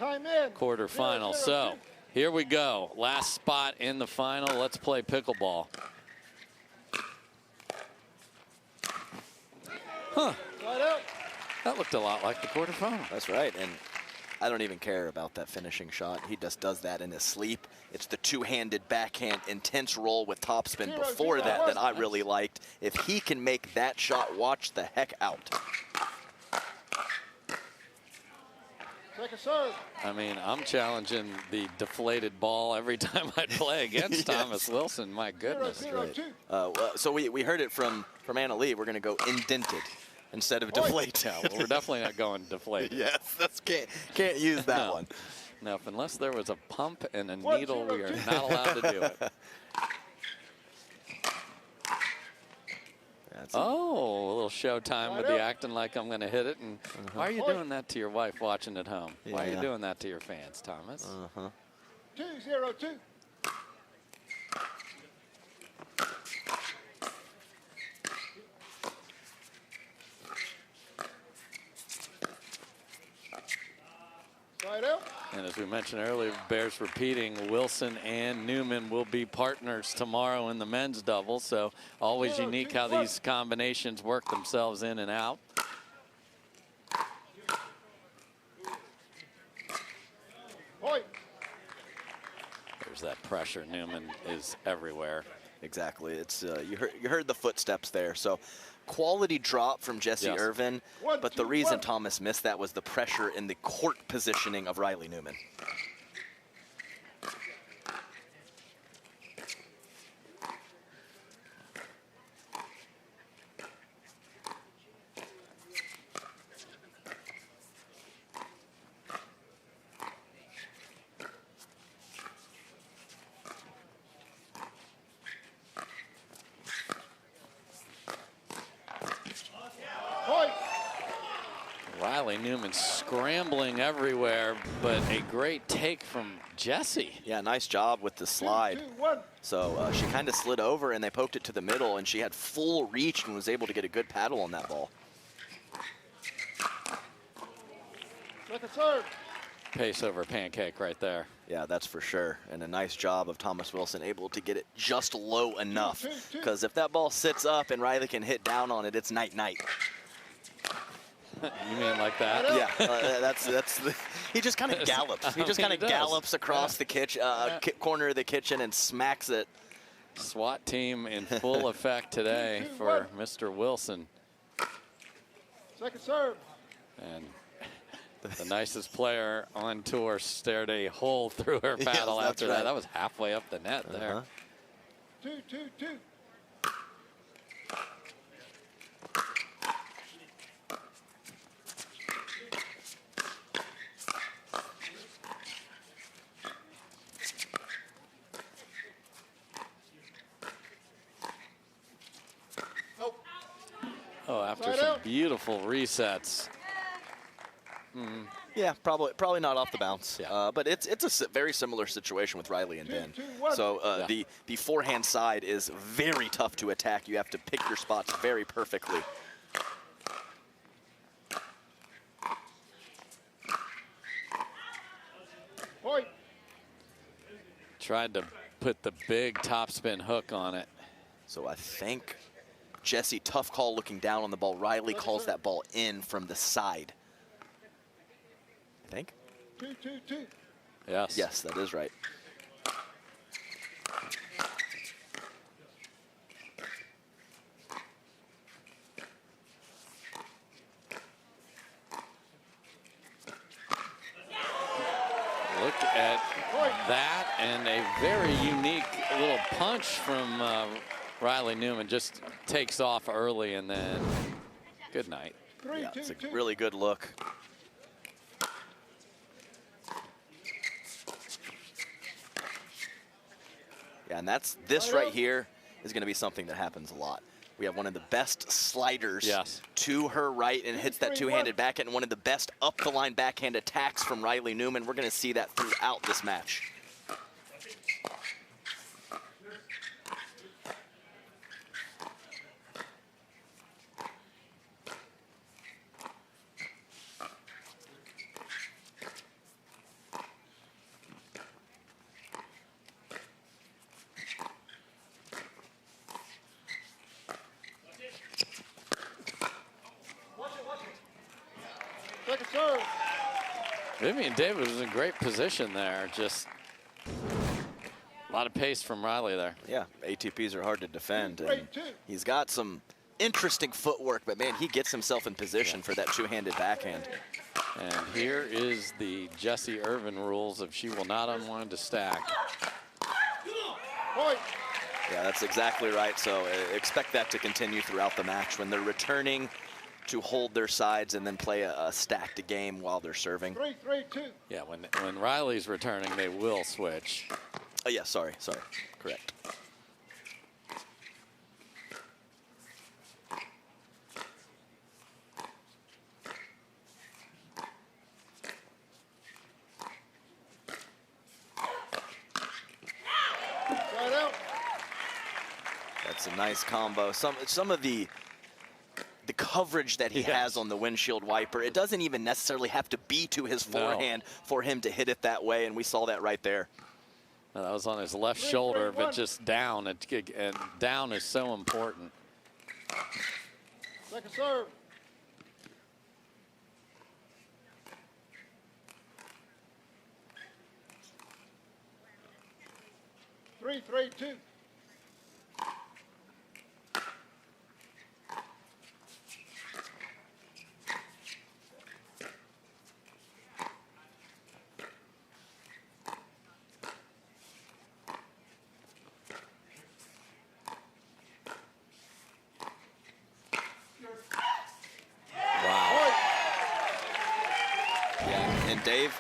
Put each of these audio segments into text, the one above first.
quarterfinal. So here we go. Last spot in the final. Let's play pickleball. Huh. That looked a lot like the quarterfinal. That's right. And I don't even care about that finishing shot. He just does that in his sleep. It's the two-handed backhand intense roll with topspin before that I really liked. If he can make that shot, watch the heck out. I mean, I'm challenging the deflated ball every time I play against Thomas Wilson. My goodness. Right. So we heard it from Anna Lee. We're going to go indented instead of deflated. Yeah, well, we're definitely not going deflated. Yes, that's can't use that one. No, unless there was a pump and a needle, we are not allowed to do it. Oh, a little showtime with the acting like I'm going to hit it. And why are you doing that to your wife watching at home? Why are you doing that to your fans, Thomas? 2-0-2. And as we mentioned earlier, bears repeating, Wilson and Newman will be partners tomorrow in the men's double. So always unique how these combinations work themselves in and out. There's that pressure. Newman is everywhere. Exactly. It's you heard the footsteps there. So quality drop from Jessie Irvine, but the reason Thomas missed that was the pressure in the court positioning of Riley Newman. Riley Newman scrambling everywhere, but a great take from Jessie. Yeah, nice job with the slide. So she kind of slid over and they poked it to the middle, and she had full reach and was able to get a good paddle on that ball. Pace over pancake right there. Yeah, that's for sure. And a nice job of Thomas Wilson able to get it just low enough. Because if that ball sits up and Riley can hit down on it, it's night-night. You mean like that? Yeah, he just kind of gallops. He just kind of gallops across the corner of the kitchen and smacks it. SWAT team in full effect today for Mr. Wilson. Second serve. And the nicest player on tour stared a hole through her paddle after that. That was halfway up the net there. 2-2-2. Oh, after some beautiful resets. Yeah, probably not off the bounce. But it's a very similar situation with Riley and Ben. So the forehand side is very tough to attack. You have to pick your spots very perfectly. Tried to put the big topspin hook on it. So I think Jessie, tough call looking down on the ball. Riley calls that ball in from the side. I think. 2-2-2. Yes. Yes, that is right. Look at that, and a very unique little punch from Riley Newman. Just takes off early and then good night. Yeah, it's a really good look. Yeah, and this right here is going to be something that happens a lot. We have one of the best sliders to her right and hits that two-handed backhand, and one of the best up-the-line backhand attacks from Riley Newman. We're going to see that throughout this match. Vivienne David was in great position there. Just a lot of pace from Riley there. Yeah, ATPs are hard to defend. And he's got some interesting footwork, but man, he gets himself in position for that two-handed backhand. And here is the Jessie Irvine rules of she will not unwind to stack. Yeah, that's exactly right. So expect that to continue throughout the match when they're returning to hold their sides and then play a stacked game while they're serving. 3-3-2. Yeah, when Riley's returning, they will switch. Oh, yeah, sorry. Correct. Side out. That's a nice combo. Some of the coverage that he has on the windshield wiper, it doesn't even necessarily have to be to his forehand for him to hit it that way, and we saw that right there. Well, that was on his left shoulder, but just down. And down is so important. Second serve. Three, 3-2. Dave,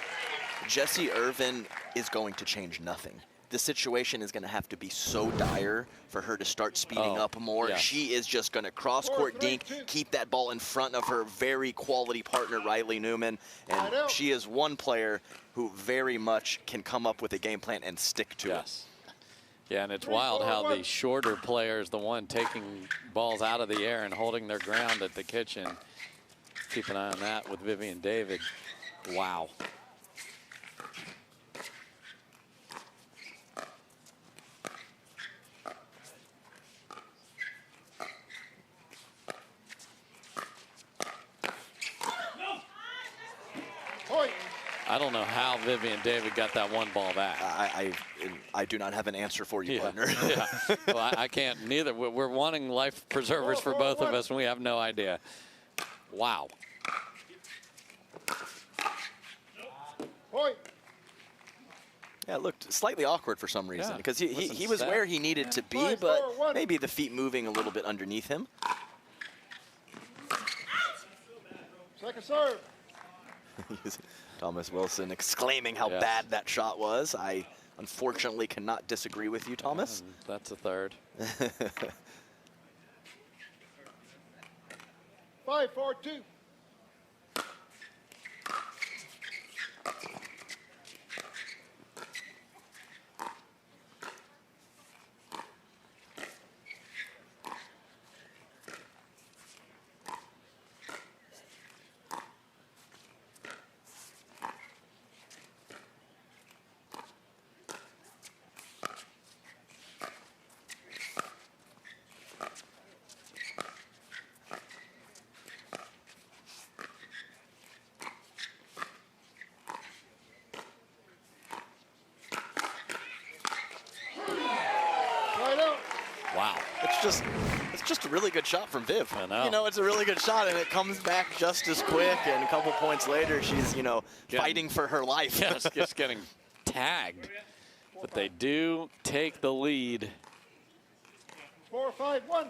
Jessie Irvine is going to change nothing. The situation is going to have to be so dire for her to start speeding up more. Yes. She is just going to cross-court dink, keep that ball in front of her very quality partner, Riley Newman. And she is one player who very much can come up with a game plan and stick to it. Yeah, and it's wild how the shorter players, the one taking balls out of the air and holding their ground at the kitchen. Keep an eye on that with Vivienne David. Wow. I don't know how Vivienne David got that one ball back. I do not have an answer for you, partner. Well, I can't neither. We're wanting life preservers for both of us, and we have no idea. Wow. Yeah, it looked slightly awkward for some reason because he was where he needed to be, but maybe the feet moving a little bit underneath him. Second serve. Thomas Wilson exclaiming how bad that shot was. I unfortunately cannot disagree with you, Thomas. That's a third. 5-4-2. Wow. It's just a really good shot from Viv. I know. You know, it's a really good shot, and it comes back just as quick, and a couple points later, she's, you know, fighting for her life. Yes, just getting tagged. But they do take the lead. 4-5-1.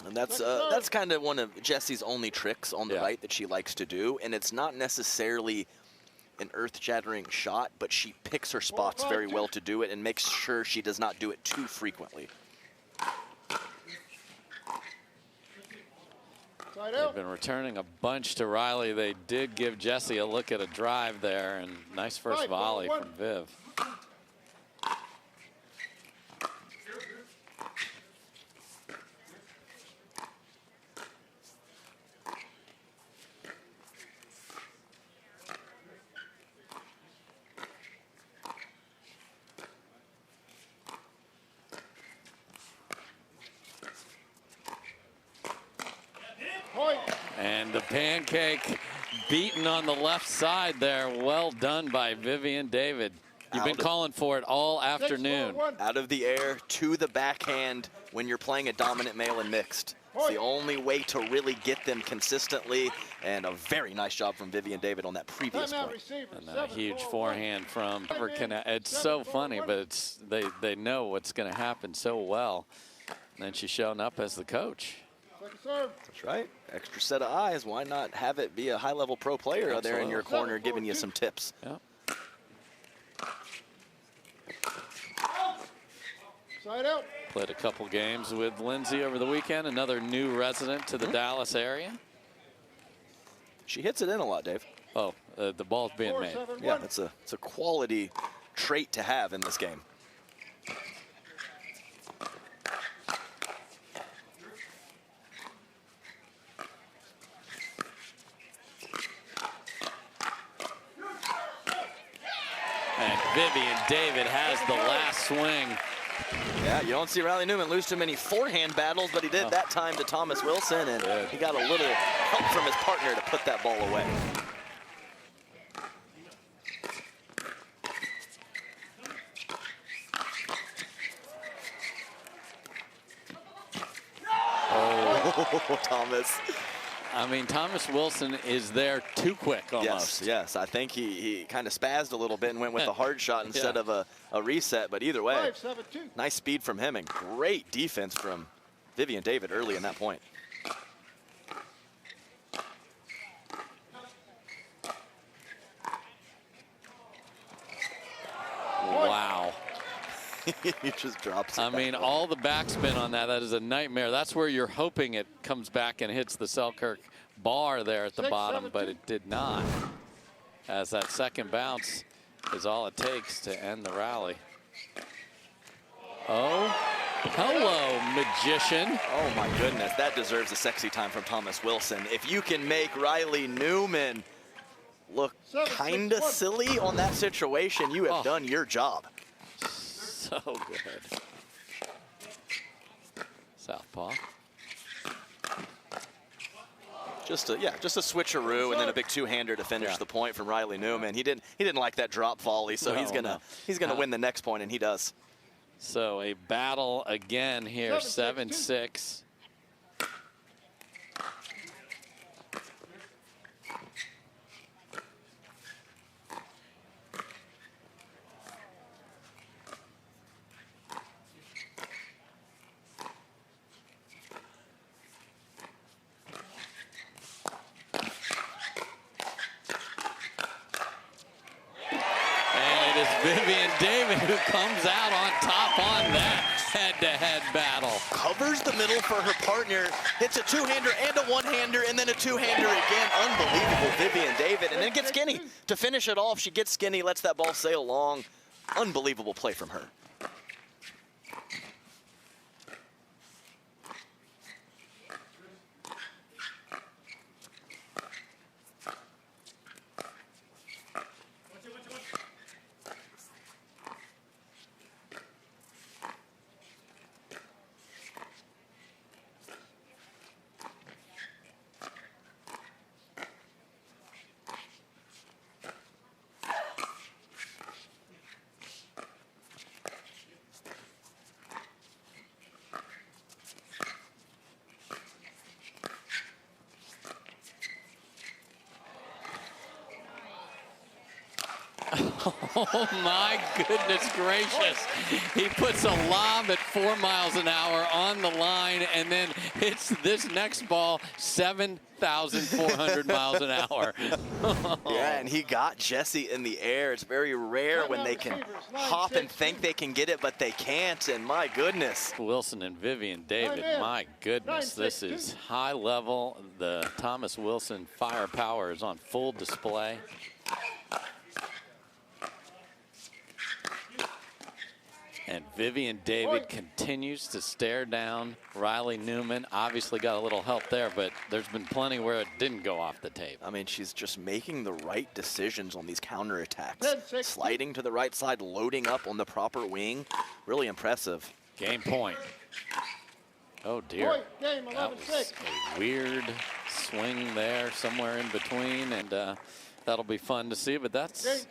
And that's kind of one of Jessie's only tricks on the right that she likes to do, and it's not necessarily an earth-shattering shot, but she picks her spots very well to do it and makes sure she does not do it too frequently. They've been returning a bunch to Riley. They did give Jessie a look at a drive there, and nice first volley from Viv. pancake beaten on the left side there. Well done by Vivienne David. You've been calling for it all afternoon. Out of the air to the backhand when you're playing a dominant male and mixed. It's the only way to really get them consistently, and a very nice job from Vivienne David on that previous point. And a huge forehand from it's so funny, but it's they know what's going to happen so well. And then she's showing up as the coach. That's right. Extra set of eyes. Why not have it be a high-level pro player out there in your corner giving you some tips? Yep. Side out. Played a couple games with Lindsay over the weekend, another new resident to the Dallas area. She hits it in a lot, Dave. Oh, the ball's being made. Yeah, it's a quality trait to have in this game. And Vivienne David has the last swing. Yeah, you don't see Riley Newman lose too many forehand battles, but he did that time to Thomas Wilson, and he got a little help from his partner to put that ball away. Oh, Thomas. I mean, Thomas Wilson is there too quick almost. Yes. I think he kind of spazzed a little bit and went with a hard shot instead of a reset. But either way, 5-7-2. nice speed from him and great defense from Vivienne David early in that point. Wow. He just drops it. I mean, all the backspin on that is a nightmare. That's where you're hoping it comes back and hits the Selkirk bar there at the bottom, but it did not. As that second bounce is all it takes to end the rally. Oh, hello, magician. Oh my goodness, that deserves a sexy time from Thomas Wilson. If you can make Riley Newman look kind of silly on that situation, you have done your job. So good. Southpaw. Just a switcheroo and then a big two-hander to finish the point from Riley Newman. He didn't like that drop volley, so he's gonna win the next point, and he does. So a battle again here, 7-6. Vivienne David who comes out on top on that head-to-head battle. Covers the middle for her partner, hits a two-hander and a one-hander, and then a two-hander again. Unbelievable, Vivienne David, and then gets skinny to finish it off. She gets skinny, lets that ball sail long. Unbelievable play from her. Oh my goodness gracious. He puts a lob at 4 miles an hour on the line and then hits this next ball 7,400 miles an hour. Yeah, and he got Jessie in the air. It's very rare when they can hop and think they can get it, but they can't, and my goodness. Wilson and Vivienne David, my goodness, this is high level. The Thomas Wilson firepower is on full display. And Vivienne David continues to stare down Riley Newman. Obviously got a little help there, but there's been plenty where it didn't go off the tape. I mean, she's just making the right decisions on these counterattacks. Sliding to the right side, loading up on the proper wing. Really impressive. Game point. Oh dear. That was a weird swing there somewhere in between, and that'll be fun to see. But that's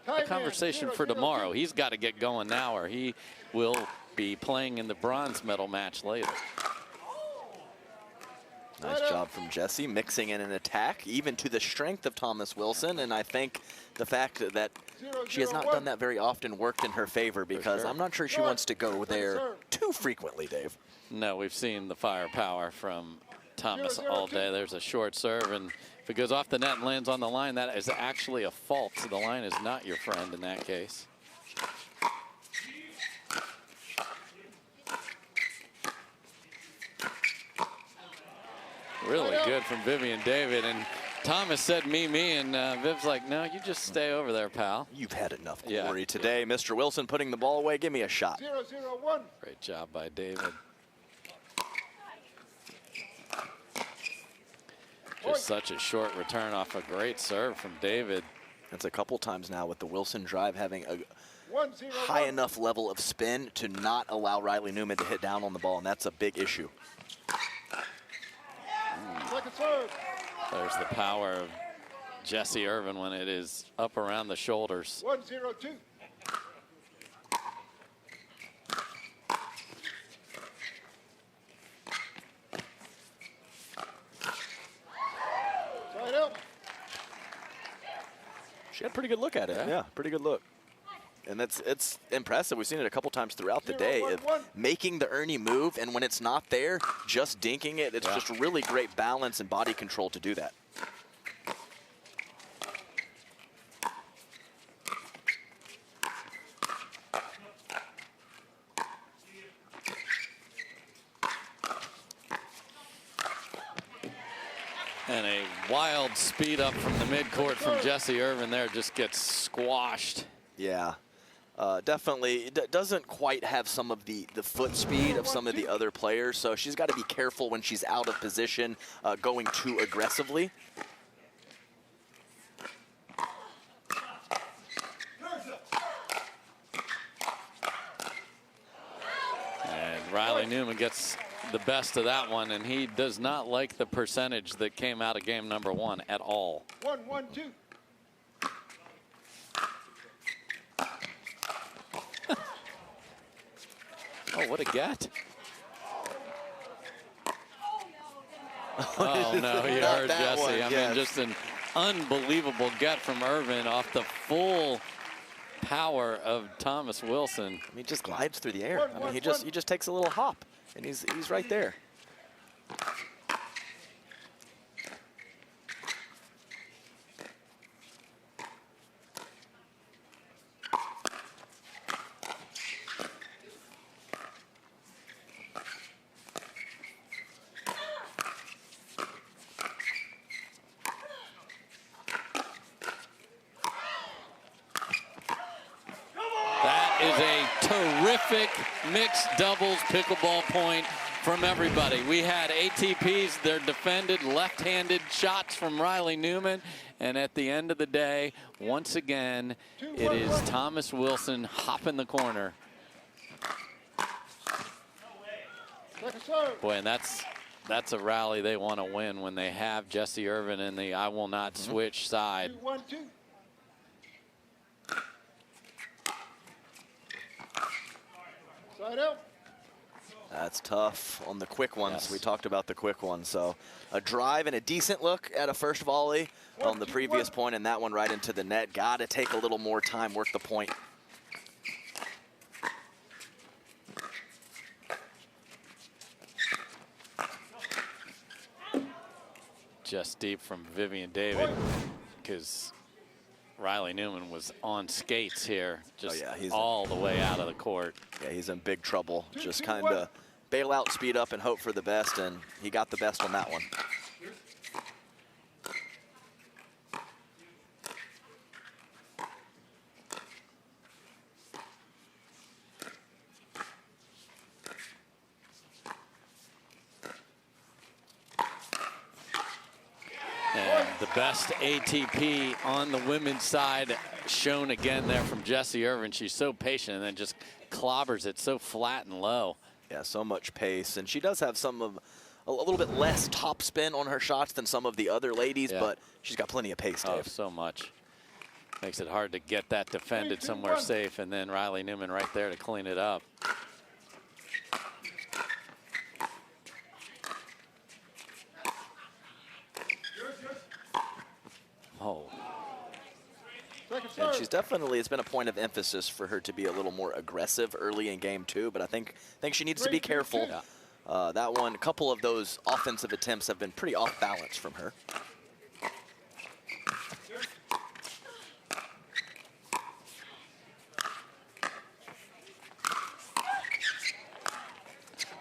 a conversation for tomorrow. He's got to get going now, or he will be playing in the bronze medal match later. Nice job from Jessie, mixing in an attack, even to the strength of Thomas Wilson. And I think the fact that she has not done that very often worked in her favor, because I'm not sure she wants to go there too frequently, Dave. No, we've seen the firepower from Thomas all day. There's a short serve, and if it goes off the net and lands on the line, that is actually a fault. So the line is not your friend in that case. Really good from Vivienne David, and Thomas said me, and Viv's like, no, you just stay over there, pal. You've had enough glory today. Mr. Wilson putting the ball away. Give me a shot. 0-0-1. Great job by David. Just such a short return off a great serve from David. That's a couple times now with the Wilson drive having a 1-0-1. high enough level of spin to not allow Riley Newman to hit down on the ball, and that's a big issue. Second serve. There's the power of Jessie Irvine when it is up around the shoulders. 1-0-2. Side out. She had a pretty good look at it. Yeah, pretty good look. And it's impressive. We've seen it a couple times throughout the day of making the Ernie move, and when it's not there, just dinking it. It's just really great balance and body control to do that. And a wild speed up from the midcourt from Jessie Irvine there, just gets squashed. Yeah. Definitely doesn't quite have some of the foot speed of some of the other players, so she's got to be careful when she's out of position going too aggressively. And Riley Newman gets the best of that one, and he does not like the percentage that came out of game number 1 at all. 1-1-2. Oh, what a get. Oh, no, he heard Jessie. I mean, just an unbelievable get from Irvine off the full power of Thomas Wilson. I mean, he just glides through the air. I mean, he just takes a little hop, and he's right there. Terrific mixed doubles pickleball point from everybody. We had ATPs, they're defended left-handed shots from Riley Newman, and at the end of the day, once again, it is Thomas Wilson hopping the corner. Boy, and that's a rally they want to win when they have Jessie Irvine in the I will not switch side. 2-1-2. Side out. That's tough on the quick ones. Yes. We talked about the quick ones. So a drive and a decent look at a first volley on the previous point, and that one right into the net. Got to take a little more time, work the point. Just deep from Vivienne David, because Riley Newman was on skates here, just all the way out of the court. Yeah, he's in big trouble. Just kind of bail out, speed up, and hope for the best, and he got the best on that one. And the best ATP on the women's side shown again there from Jessie Irvine. She's so patient and then just clobbers it so flat and low. Yeah, so much pace. And she does have some of a little bit less top spin on her shots than some of the other ladies, but she's got plenty of pace, Dave. Oh, so much. Makes it hard to get that defended somewhere safe, and then Riley Newman right there to clean it up. Oh. And she's definitely, it's been a point of emphasis for her to be a little more aggressive early in game 2, but I think she needs to be careful. That one, a couple of those offensive attempts have been pretty off balance from her.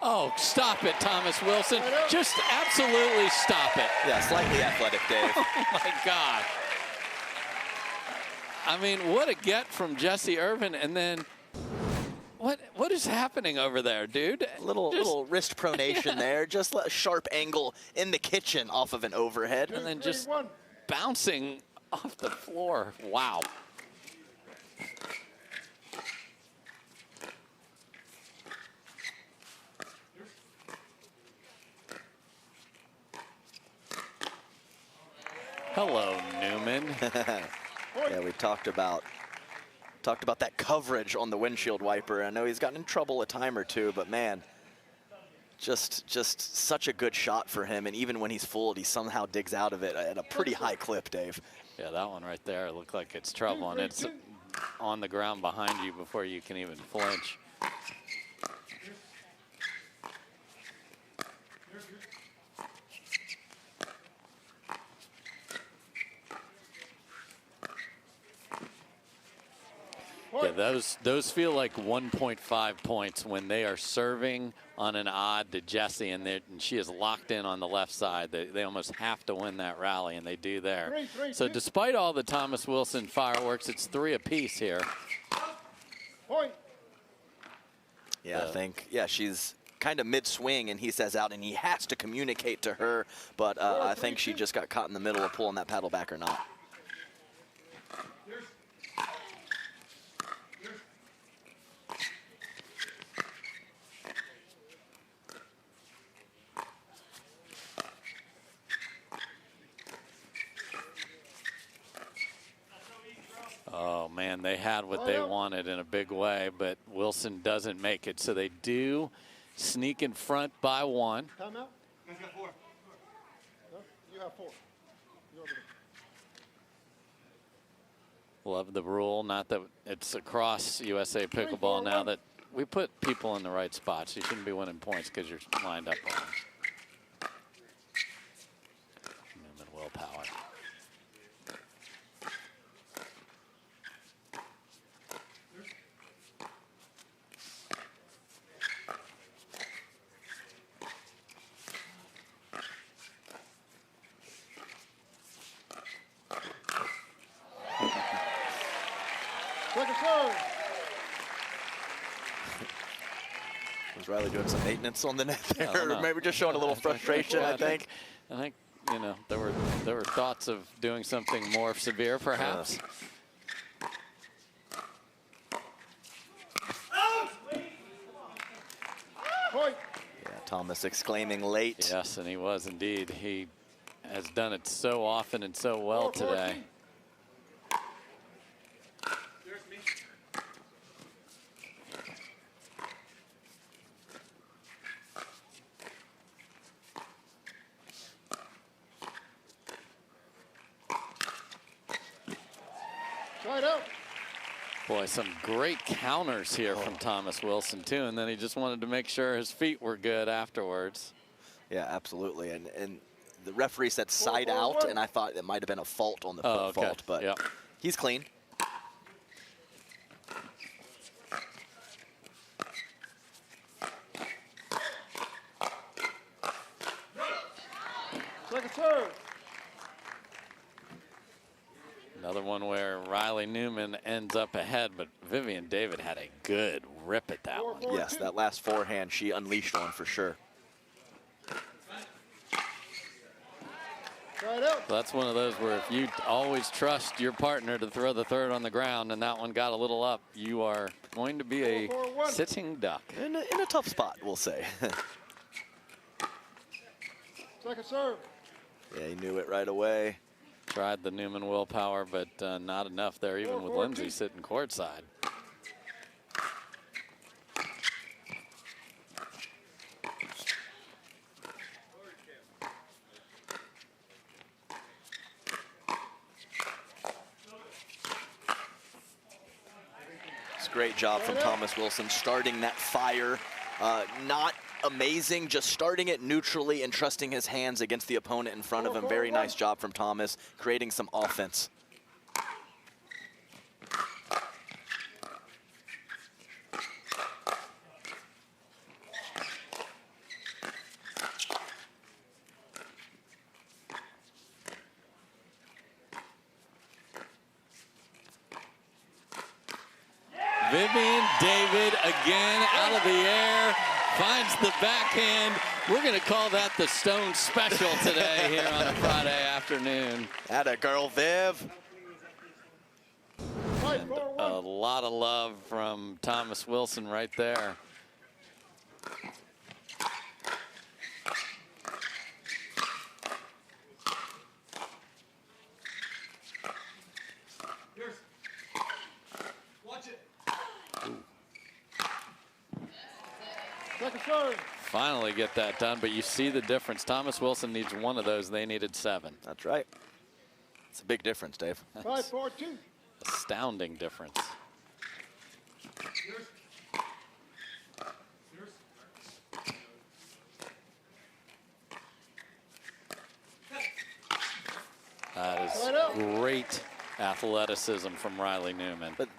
Oh, stop it, Thomas Wilson. Just absolutely stop it. Yeah, slightly athletic, Dave. Oh, my God. I mean, what a get from Jessie Irvine, and then what is happening over there, dude? Little wrist pronation there, just a sharp angle in the kitchen off of an overhead. And then just bouncing off the floor. Wow. Hello, Newman. Yeah, we talked about that coverage on the windshield wiper. I know he's gotten in trouble a time or two, but man, just such a good shot for him. And even when he's fooled, he somehow digs out of it at a pretty high clip, Dave. Yeah, that one right there looked like it's trouble, and it's on the ground behind you before you can even flinch. Yeah, those feel like 1.5 points when they are serving on an odd to Jessie, and she is locked in on the left side. They almost have to win that rally, and they do there. So despite all the Thomas Wilson fireworks, it's 3 apiece here. Point. Yeah, I think, she's kind of mid-swing, and he says out, and he has to communicate to her, but I think she just got caught in the middle of pulling that paddle back or not. Oh, man, they had what they wanted in a big way, but Wilson doesn't make it. So they do sneak in front by 1. Time out. Guys got 4. No, you have 4. You're over there. Love the rule, not that it's across USA Pickleball now that we put people in the right spots. You shouldn't be winning points because you're lined up wrong. Newman willpower. Was Riley doing some maintenance on the net there? No. Maybe just showing a little frustration, I think. I think, you know, there were thoughts of doing something more severe, perhaps. Yeah, Thomas exclaiming late. Yes, and he was indeed. He has done it so often and so well today. Boy, some great counters here from Thomas Wilson, too. And then he just wanted to make sure his feet were good afterwards. Yeah, absolutely. And the referee said side out, and I thought it might have been a fault on the foot fault, but he's clean. Second serve. Another one where Riley Newman ends up ahead, but Vivienne David had a good rip at that one. Yes, that last forehand she unleashed on for sure. That's one of those where if you always trust your partner to throw the third on the ground and that one got a little up, you are going to be a sitting duck. In a tough spot, we'll say. Second serve. Yeah, he knew it right away. Tried the Newman willpower, but not enough there, even with Lindsay sitting courtside. It's a great job from Thomas Wilson starting that fire. Not amazing, just starting it neutrally and trusting his hands against the opponent in front of him. Very nice job from Thomas, creating some offense. Vivienne David again out of the air, finds the backhand. We're going to call that the Stone Special today here on a Friday afternoon. Atta girl, Viv. And a lot of love from Thomas Wilson right there. Finally get that done, but you see the difference. Thomas Wilson needs one of those. They needed 7. That's right. It's a big difference, Dave. 5-4-2. Astounding difference. That is great athleticism from Riley Newman. But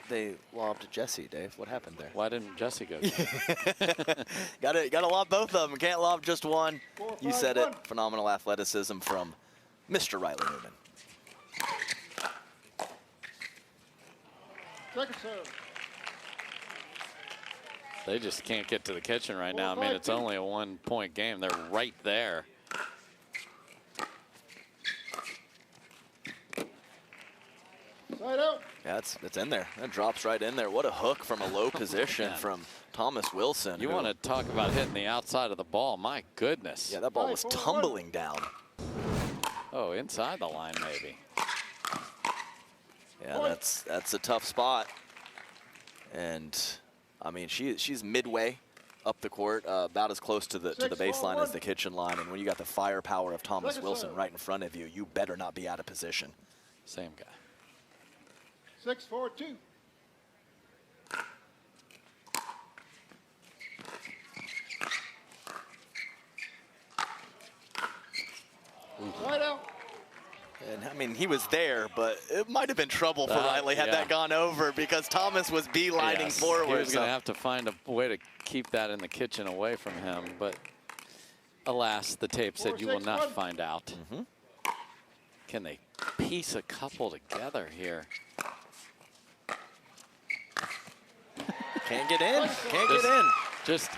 they lobbed Jessie, Dave. What happened there? Why didn't Jessie go? Gotta lob both of them. Can't lob just one. You said it. Phenomenal athleticism from Mr. Riley Newman. Second serve. They just can't get to the kitchen right now. I mean, it's only a 1-point game. They're right there. Side out. Yeah, it's in there. That drops right in there. What a hook from a low position from Thomas Wilson. You want to talk about hitting the outside of the ball. My goodness. Yeah, that ball was tumbling down. Oh, inside the line maybe. Yeah, that's a tough spot. And I mean, she's midway up the court, about as close to the baseline as the kitchen line. And when you got the firepower of Thomas Wilson right in front of you, you better not be out of position. Same guy. 6-4-2. Right out. And I mean, he was there, but it might have been trouble for Riley had that gone over, because Thomas was beelining forward. He was going to have to find a way to keep that in the kitchen away from him, but alas, the tape said you will not find out. Can they piece a couple together here? Can't get in. Can't get in. Just,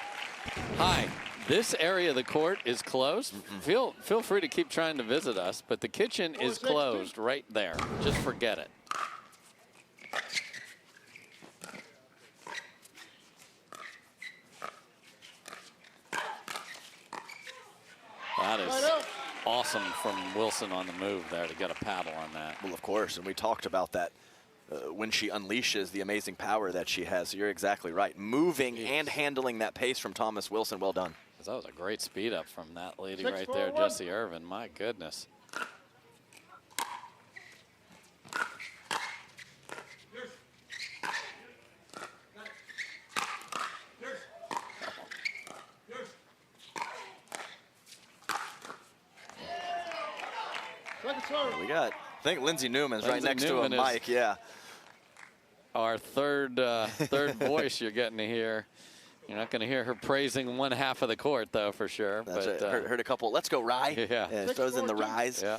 hi. This area of the court is closed. Feel free to keep trying to visit us, but the kitchen is closed right there. Just forget it. That is awesome from Wilson on the move there to get a paddle on that. Well, of course, and we talked about that when she unleashes the amazing power that she has. So you're exactly right. Moving and handling that pace from Thomas Wilson, well done. That was a great speed up from that lady right there, Jessie Irvine. My goodness. We got, I think Lindsay Newman's right next to a mic, yeah. Our third voice you're getting to hear. You're not going to hear her praising one half of the court, though, for sure. That's but heard a couple. Let's go, Rye. Yeah. And throws in the rise. Yeah.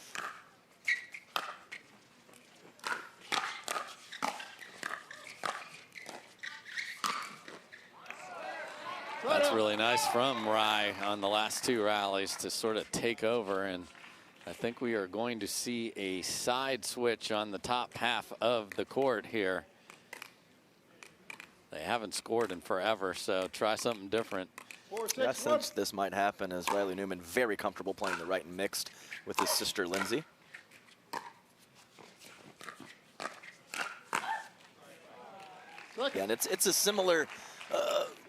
That's really nice from Rye on the last 2 rallies to sort of take over, and I think we are going to see a side switch on the top half of the court here. They haven't scored in forever, so try something different. 4-6, I sense this might happen as Riley Newman very comfortable playing the right and mixed with his sister Lindsay. Yeah, and it's a similar,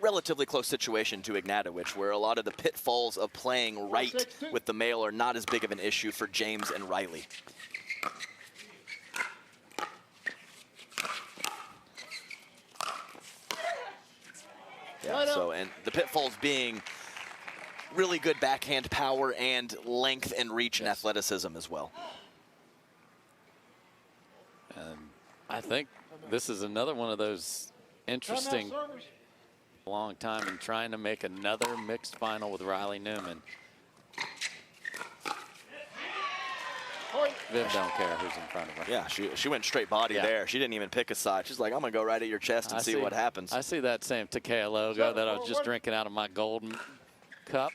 relatively close situation to Ignatowicz, where a lot of the pitfalls of playing right with the male are not as big of an issue for James and Riley. Yeah, so, and the pitfalls being really good backhand power and length and reach and athleticism as well. And I think this is another one of those interesting long time in trying to make another mixed final with Riley Newman. Viv don't care who's in front of her. Yeah, she went straight body there. She didn't even pick a side. She's like, I'm going to go right at your chest and see what happens. I see that same Takea logo that I was just drinking out of my golden cup.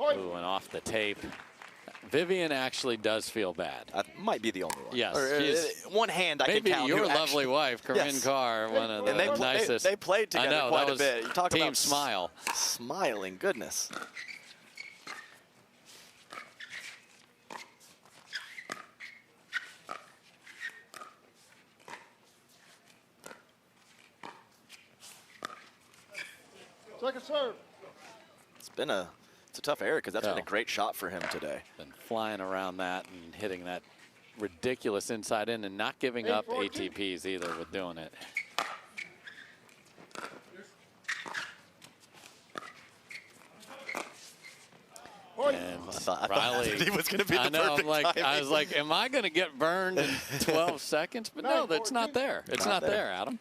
Ooh, and off the tape. Vivienne actually does feel bad. Might be the only one. Yes. One hand I can count. Maybe your lovely wife, Corinne Carr, one of the nicest. They played together quite a bit. You talk team about smile. Smiling, goodness. Second serve. It's a tough error because that's been a great shot for him today. Been flying around that and hitting that ridiculous inside in and not giving up ATPs either with doing it. And I Riley, thought he was going to be the perfect timing. I was like, am I going to get burned in 12 seconds? But no, that's not there. It's not there, Adam.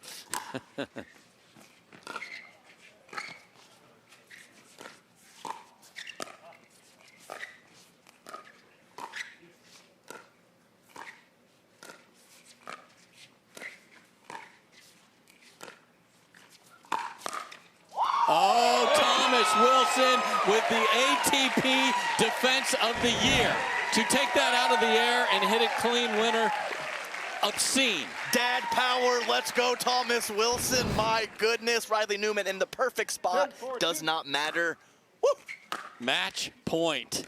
Oh, Thomas Wilson with the ATP Defense of the Year. To take that out of the air and hit it clean winner, obscene. Dad power, let's go Thomas Wilson. My goodness, Riley Newman in the perfect spot. Does not matter. Woo! Match point.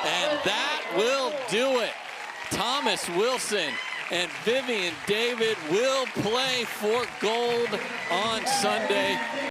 And that will do it. Thomas Wilson and Vivienne David will play for gold on Sunday.